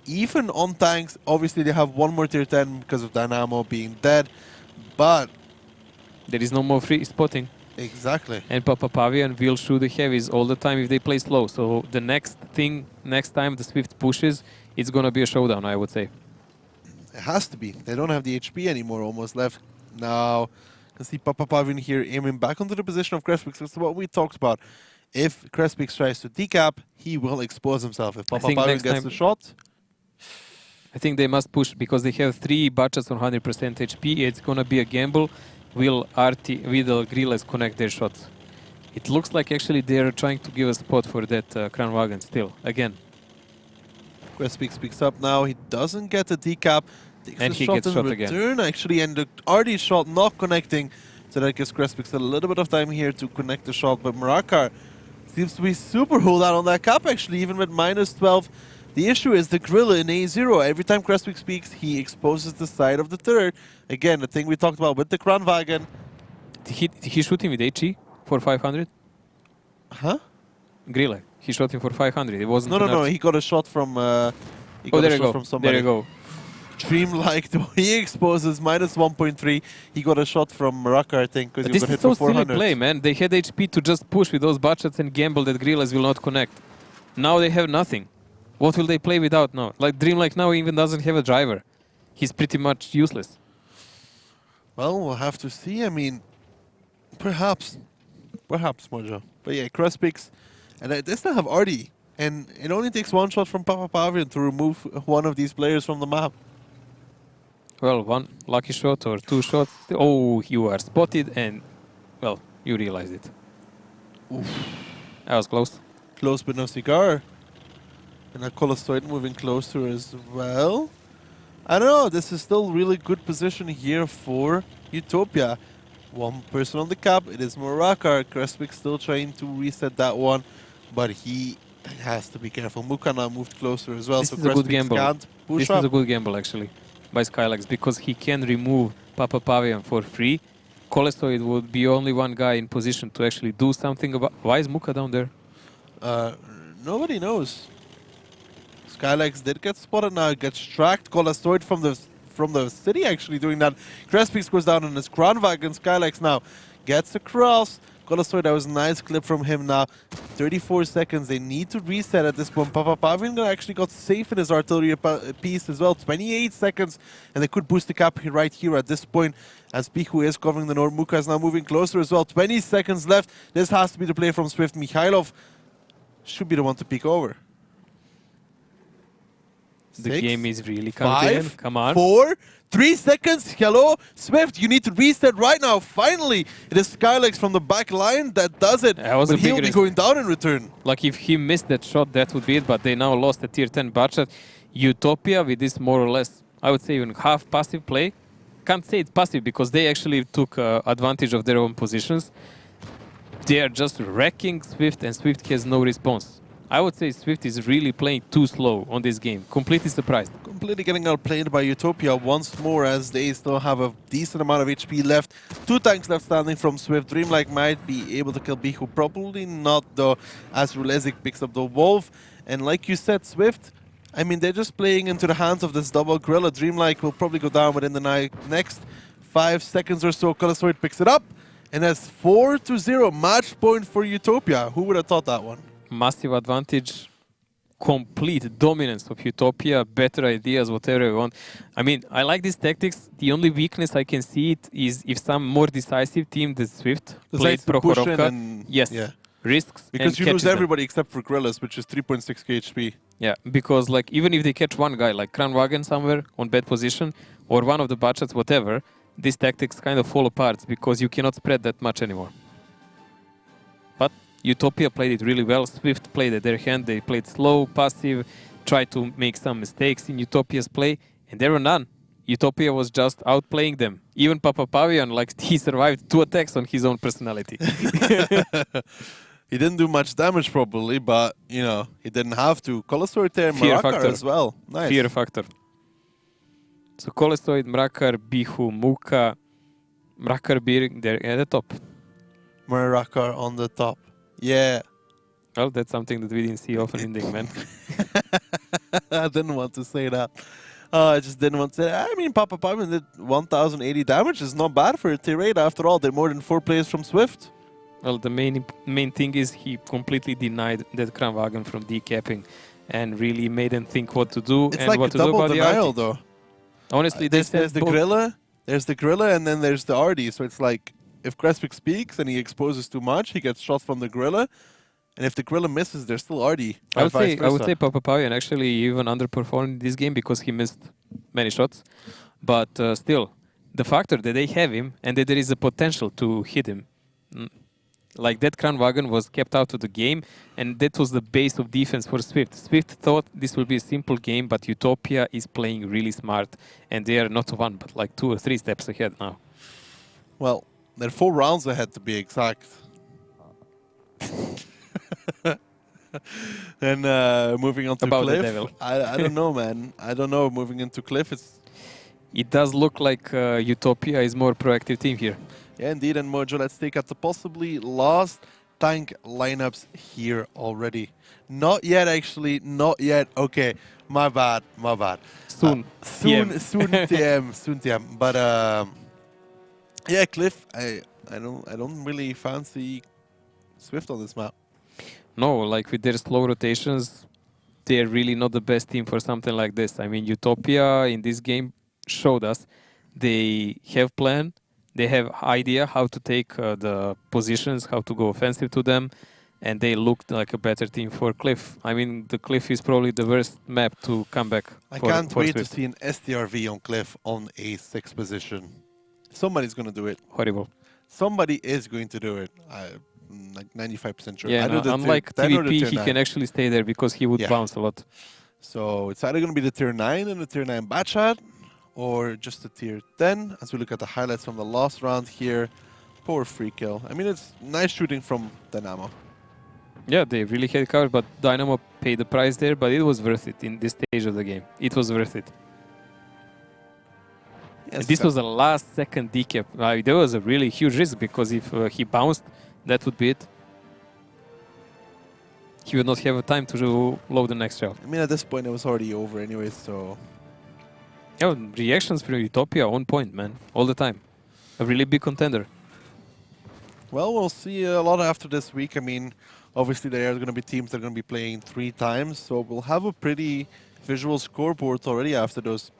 even on tanks. Obviously, they have one more tier 10 because of Dynamo being dead. But... There is no more free spotting. Exactly. And Papa Pavian will shoot the heavies all the time if they play slow. So the next time the Swift pushes, it's going to be a showdown, I would say. It has to be. They don't have the HP anymore, almost left. Now, you can see Papa Pavian here aiming back onto the position of Crespix. That's what we talked about. If Crespix tries to decap, he will expose himself. If Papa Pavian gets the shot... I think they must push because they have 3 batches on 100% HP. It's going to be a gamble. Will the grilles connect their shots? It looks like actually they are trying to give a spot for that Kranwagen still, again. Crespix picks up now. He doesn't get a decap. Takes And a he shot gets in shot return, again. actually, and the RD shot not connecting. So that gives Crespix a little bit of time here to connect the shot. But Murakar seems to be super hold out on that cap, actually, even with -12. The issue is the Grilla in A0. Every time Crespix speaks, he exposes the side of the turret. Again, the thing we talked about with the Kranwagen. Did he shoot him with HE for 500? Huh? Grille. He shot him for 500. It wasn't. No. He got a shot from. He got there a you shot go. from somebody. There you go. Dreamlike, though, he exposes -1.3. He got a shot from Murakar, I think, because he This got is hit so for silly 400. play, man. They had HP to just push with those budgets and gamble that Grilles will not connect. Now they have nothing. What will they play without now? Like Dreamlike now even doesn't have a driver. He's pretty much useless. Well, we'll have to see. I mean, perhaps Mojo. But yeah, Crespix, and they still have Artie, and it only takes one shot from Papa Pavian to remove one of these players from the map. Well, one lucky shot or 2 shots. Oh, you are spotted and, well, you realized it. Oof. That was close. Close but no cigar. And a Colostoid moving closer as well. I don't know, this is still really good position here for Utopia. One person on the cap, it is Murakar. Crespix still trying to reset that one, but he has to be careful. Muka now moved closer as well, This so is a good Crespix gamble. can't push This up. is a good gamble, actually, by Skylax, because he can remove Papa Pavian for free. Colostoid would be only one guy in position to actually do something about... Why is Muka down there? Nobody knows. Skylax did get spotted now, gets tracked. Colostoid from the city actually doing that. Crespix goes down on his Kranwagen. Skylax now gets across. Colostoid, that was a nice clip from him now. 34 seconds, they need to reset at this point. Papa Pavian actually got safe in his artillery piece as well. 28 seconds, and they could boost the cap right here at this point as Pichu is covering the north. Muka is now moving closer as well. 20 seconds left. This has to be the play from Swift. Mikhailov should be the one to peek over. The 6, game is really coming in. 5, Come on. 4, 3 seconds. Hello, Swift, you need to reset right now. Finally, it is Skylax from the back line that does it. That was but a big he'll be risk. going down in return. Like if he missed that shot, that would be it, but they now lost a tier 10 budget. Utopia with this more or less, I would say even half passive play. Can't say it's passive because they actually took advantage of their own positions. they are just wrecking Swift, and Swift has no response. I would say Swift is really playing too slow on this game. Completely surprised. Completely getting outplayed by Utopia once more, as they still have a decent amount of HP left. 2 tanks left standing from Swift. Dreamlike might be able to kill Bihu. Probably not, though, as Rulezik picks up the Wolf. And like you said, Swift, I mean, they're just playing into the hands of this double Gorilla. Dreamlike will probably go down within the next 5 seconds or so. Colosoid picks it up, and that's 4-0. Match point for Utopia. Who would have thought that one? Massive advantage, complete dominance of Utopia, better ideas, whatever you want. I mean, I like these tactics. The only weakness I can see it is if some more decisive team than Swift played Prokhorovka. Yes, yeah. Risks because and you lose catches everybody except for Gorillas, which is 3.6 HP. Yeah, because like even if they catch one guy like Kranwagen somewhere on bad position or one of the budgets, whatever, these tactics kind of fall apart because you cannot spread that much anymore. But Utopia played it really well. Swift played at their hand. They played slow, passive, tried to make some mistakes in Utopia's play, and there were none. Utopia was just outplaying them. Even Papa Pavian, like, he survived 2 attacks on his own personality. He didn't do much damage probably, but, you know, he didn't have to. Colosoid there, Fear Mrakar factor as well. Nice. Fear factor. So Colosoid, Mrakar, Bihu, Muka, Mrakar being there at the top. Mrakar on the top. Yeah. Well, that's something that we didn't see often in the man. I didn't want to say that. I just didn't want to say that. I mean, Papa Pavian did 1,080 damage. Is not bad for a tier 8 after all. They're more than 4 players from Swift. Well, the main thing is he completely denied that Kranwagen from decapping and really made them think what to do It's and like what a to do double about denial, the RD. though. Honestly, there's the Gorilla, and then there's the RD. So it's like, if Crespik speaks and he exposes too much, he gets shot from the Gorilla. And if the Gorilla misses, there's still RD. I would say Papa Pavian actually even underperformed in this game because he missed many shots. But still, the factor that they have him and that there is a potential to hit him, like that Kranwagen was kept out of the game, and that was the base of defense for Swift. Swift thought this will be a simple game, but Utopia is playing really smart, and they are not 1, but like 2 or 3 steps ahead now. Well, they're 4 rounds ahead to be exact. And moving on to About the Cliff, devil. I don't know, man. I don't know. Moving into Cliff, It does look like Utopia is more proactive team here. Yeah, indeed. And Mojo, let's take out the possibly last tank lineups here already. Not yet, actually. Not yet. Okay, my bad. My bad. Soon. Soon TM. Soon TM. But yeah, Cliff. I don't really fancy Swift on this map. No, like with their slow rotations, they're really not the best team for something like this. I mean, Utopia in this game showed us they have plan, they have idea how to take the positions, how to go offensive to them, and they looked like a better team for Cliff. I mean, the Cliff is probably the worst map to come back. I can't wait to see an STRV on Cliff on a 6th position. Somebody's going to do it. Horrible. Somebody is going to do it. Like 95% sure. Yeah, unlike TVP, he can actually stay there because he would bounce a lot. So it's either going to be the tier 9 and the tier 9 Batchat, or just the tier 10. As we look at the highlights from the last round here, poor free kill. I mean, it's nice shooting from Dynamo. Yeah, they really had cover, but Dynamo paid the price there, but it was worth it in this stage of the game. It was worth it. Yes, this was a last second decap. There was a really huge risk because if he bounced, that would be it. He would not have time to load the next shell. I mean, at this point, it was already over anyway, so... Yeah, reactions from Utopia on point, man. All the time. A really big contender. Well, we'll see a lot after this week. I mean, obviously, there are going to be teams that are going to be playing 3 times, so we'll have a pretty visual scoreboard already after those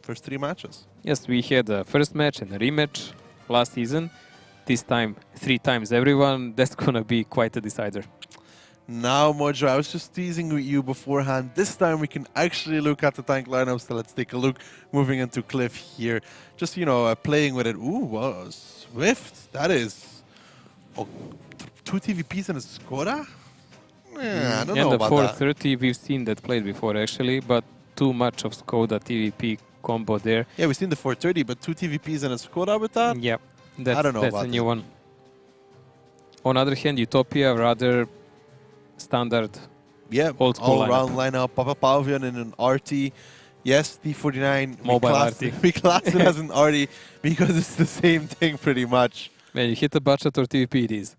first 3 matches. Yes, we had a first match and a rematch last season. This time, 3 times everyone. That's gonna be quite a decider. Now, Mojo, I was just teasing with you beforehand. This time we can actually look at the tank lineups. So let's take a look. Moving into Cliff here. Just, you know, playing with it. Ooh, wow, Swift. That is... Oh, 2 TVPs and a Skoda? Yeah, I don't know about that. And the 430, we've seen that played before, actually. But too much of Skoda TVP combo there. Yeah, we've seen the 430, but 2 TVPs and a Skoda with that? Yep. I don't know that's about a new one. On other hand, Utopia rather standard. Yeah, Old school all-round lineup. Papa Pavian in an RT. Yes, T49. Mobile RT. We class it as an RT because it's the same thing pretty much. Man, you hit a budget or TVP it is.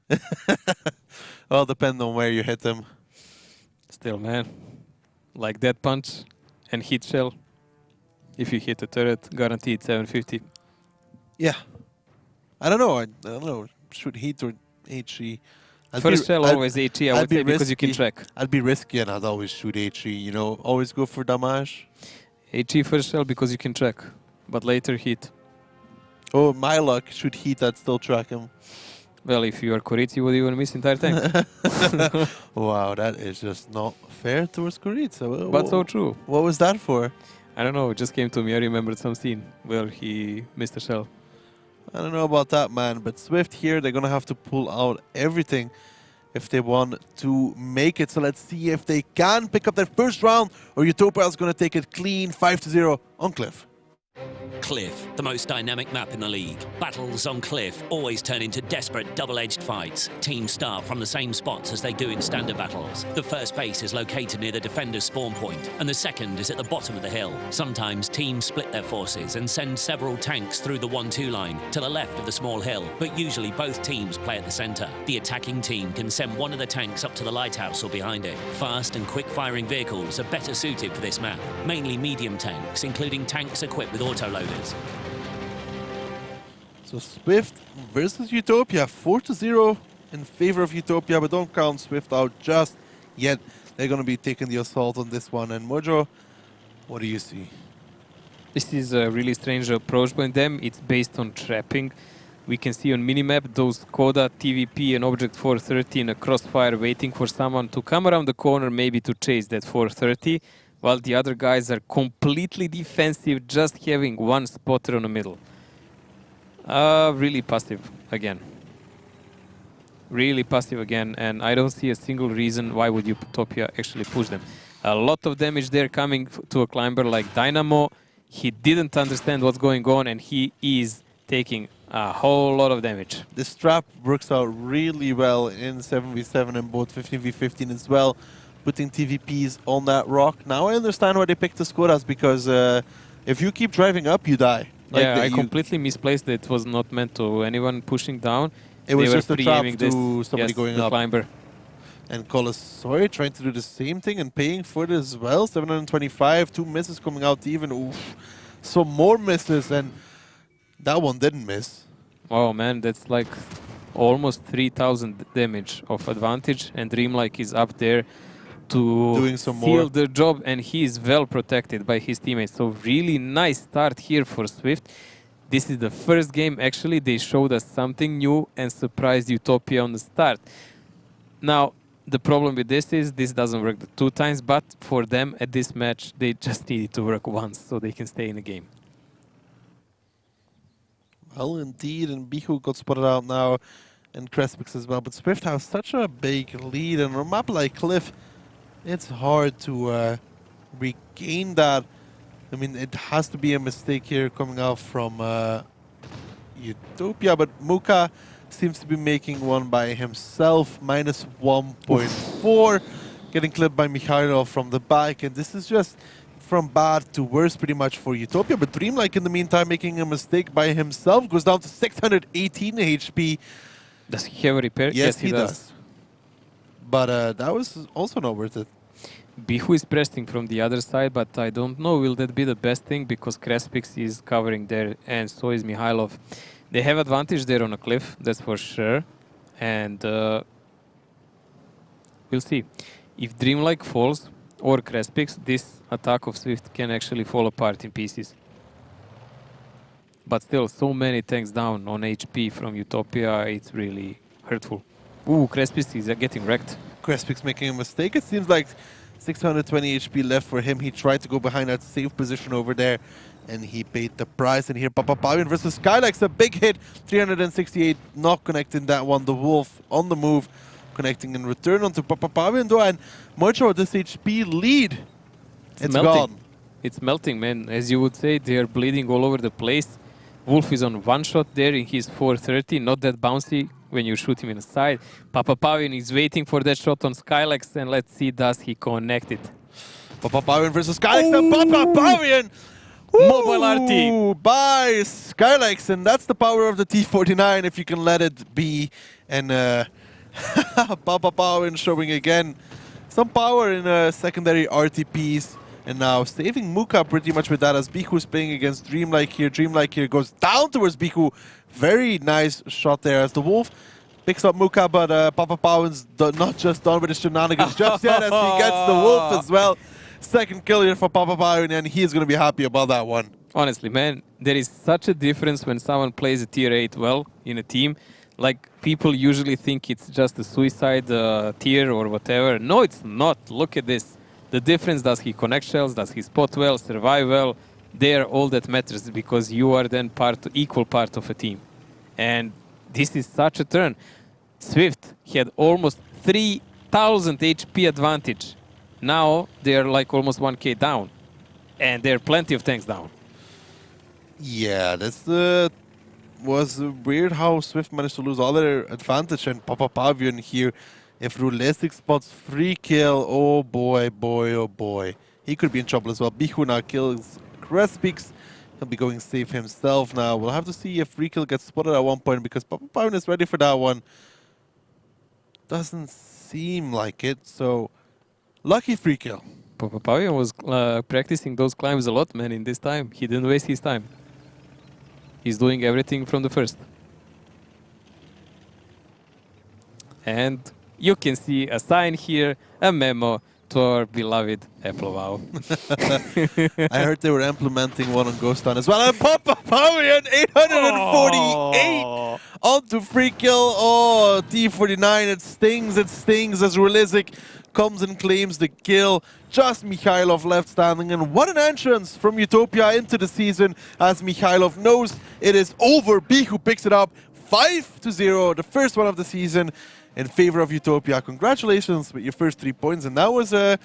Well, depend on where you hit them. Still, man. Like that punch and hit shell. If you hit a turret, guaranteed 750. Yeah. I don't know. I don't know. Shoot heat or HE. First shell always HE, I would say, because you can risky. track. I'd be risky and I'd always shoot HE, you know. Always go for damage. HE first shell because you can track. But later hit. Oh, my luck. Shoot heat, I'd still track him. Well, if you are Koritz, you would even miss entire tank. Wow, that is just not fair towards Koritsa. But so true. What was that for? I don't know, it just came to me. I remembered some scene where he missed a shell. I don't know about that, man. But Swift here, they're going to have to pull out everything if they want to make it. So let's see if they can pick up that first round or Utopia is going to take it clean 5-0 on Cliff. Cliff, the most dynamic map in the league. Battles on Cliff always turn into desperate double-edged fights. Teams start from the same spots as they do in standard battles. The first base is located near the defender's spawn point, and the second is at the bottom of the hill. Sometimes teams split their forces and send several tanks through the 1-2 line to the left of the small hill, but usually both teams play at the center. The attacking team can send one of the tanks up to the lighthouse or behind it. Fast and quick-firing vehicles are better suited for this map, mainly medium tanks, including tanks equipped with autoloaders. So Swift versus Utopia, 4-0 in favor of Utopia, but don't count Swift out just yet. They're going to be taking the assault on this one. And Mojo, what do you see? This is a really strange approach by them. It's based on trapping. We can see on minimap those Koda, TVP and Object 430 in a crossfire waiting for someone to come around the corner, maybe to chase that 430, while the other guys are completely defensive, just having one spotter on the middle. Really passive again. Really passive again, and I don't see a single reason why would Utopia actually push them. A lot of damage there coming to a climber like Dynamo. He didn't understand what's going on, and he is taking a whole lot of damage. This trap works out really well in 7v7 and both 15v15 as well, putting TVPs on that rock. Now I understand why they picked the Skodas, because if you keep driving up, you die. Like yeah, I completely misplaced it. It was not meant to anyone pushing down. It was just a trap pre-aiming to somebody going up. Climber. And Colosoy trying to do the same thing and paying for it as well. 725, 2 misses coming out even. Oof. So more misses, and that one didn't miss. Oh man, that's like almost 3000 damage of advantage, and Dreamlike is up there to doing some seal more. the job, and he is well protected by his teammates. So really nice start here for Swift. This is the first game actually they showed us something new and surprised Utopia on the start. Now the problem with this is this doesn't work 2 times, but for them at this match they just need it to work once so they can stay in the game. Well, indeed, and Bihu got spotted out now, and Crespix as well. But Swift has such a big lead, and on a map like Cliff, it's hard to regain that. I mean, it has to be a mistake here coming out from Utopia, but Muka seems to be making one by himself, minus 1.4, getting clipped by Mikhailov from the back, and this is just from bad to worse pretty much for Utopia. But Dreamlike in the meantime making a mistake by himself, goes down to 618 HP. Does he have a repair? Yes, he does. But that was also not worth it. Bihu is pressing from the other side, but I don't know, will that be the best thing, because Crespix is covering there and so is Mikhailov. They have advantage there on a cliff, that's for sure, and we'll see. If Dreamlike falls or Crespix, this attack of Swift can actually fall apart in pieces. But still, so many tanks down on HP from Utopia, it's really hurtful. Ooh, Crespix is getting wrecked. Crespix making a mistake. It seems like 620 HP left for him. He tried to go behind that safe position over there, and he paid the price. And here, Papa Pavian versus Skylax, a big hit. 368, not connecting that one. The Wolf on the move, connecting in return onto Papa Pavian though. And Mojo, this HP lead, it's gone. It's melting, man. As you would say, they are bleeding all over the place. Wolf is on one shot there in his 430, not that bouncy. when you shoot him in the side. Papapavian is waiting for that shot on Skylex, and let's see, does he connect it? Papapavian versus Skylex, and Papapavian! Mobile RT. By Skylex, and that's the power of the T49 if you can let it be. And Papapavian showing again some power in secondary RTPs. And now saving Muka pretty much with that as Bihu's playing against Dreamlike here. Dreamlike here goes down towards Bihu. Very nice shot there as the Wolf picks up Muka, but Papapavian's not just done with his shenanigans just yet as he gets the Wolf as well. Second kill here for Papapavian, and he is going to be happy about that one. Honestly, man, there is such a difference when someone plays a tier 8 well in a team. Like, people usually think it's just a suicide tier or whatever. No, it's not. Look at this. The difference, does he connect shells, does he spot well, survive well, they're all that matters because you are then equal part of a team. And this is such a turn. Swift had almost 3,000 HP advantage. Now they're like almost 1k down. And there are plenty of tanks down. Yeah, that's was weird how Swift managed to lose all their advantage, and Papapavian here, if Rulesic spots free kill, oh boy, oh boy. He could be in trouble as well. Bihu now kills Crespix. He'll be going safe himself now. We'll have to see if free kill gets spotted at one point because Papapavian is ready for that one. Doesn't seem like it, so lucky free kill. Papapavian was practicing those climbs a lot, man, in this time. He didn't waste his time. He's doing everything from the first. And you can see a sign here, a memo to our beloved Applebow. I heard they were implementing one on Ghost Town as well. And Papapavian, 848 onto free kill. Oh, T49, it stings as Rulesic comes and claims the kill. Just Mikhailov left standing, and what an entrance from Utopia into the season as Mikhailov knows it is over. Bihu picks it up 5-0, the first one of the season in favor of Utopia. Congratulations with your first 3 points, and that was that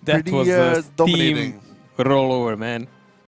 pretty was a dominating. team rollover, man.